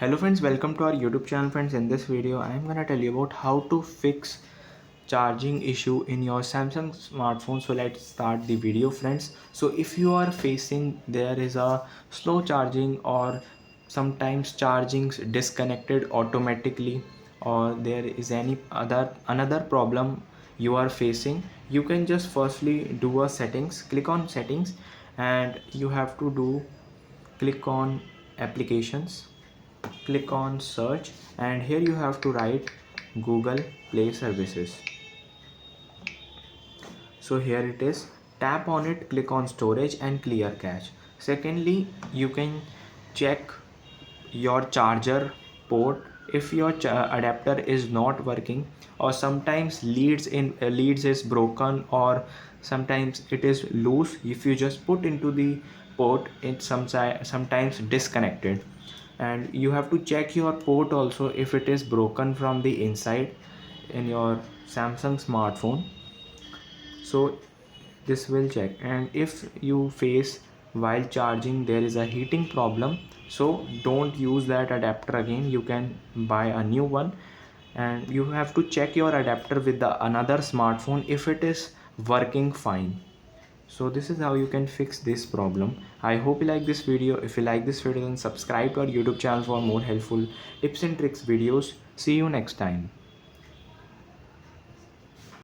Hello friends, welcome to our YouTube channel. Friends, in this video I am gonna tell you about how to fix charging issue in your Samsung smartphone. So let's start the video friends. So if you are facing there is a slow charging or sometimes charging disconnected automatically, or there is any another problem you are facing, you can just firstly do a settings, click on settings, and you have to do click on applications, click on search, and here you have to write Google Play Services. So here it is, tap on it, click on storage and clear cache. Secondly, you can check your charger port if your adapter is not working, or sometimes leads is broken, or sometimes it is loose. If you just put into the port, it sometimes disconnected. And you have to check your port also if it is broken from the inside in your Samsung smartphone. So this will check, and if you face while charging there is a heating problem, so don't use that adapter again, you can buy a new one. And you have to check your adapter with the another smartphone if it is working fine. So this is how you can fix this problem. I hope you like this video. If you like this video, then subscribe to our YouTube channel for more helpful tips and tricks videos. See you next time.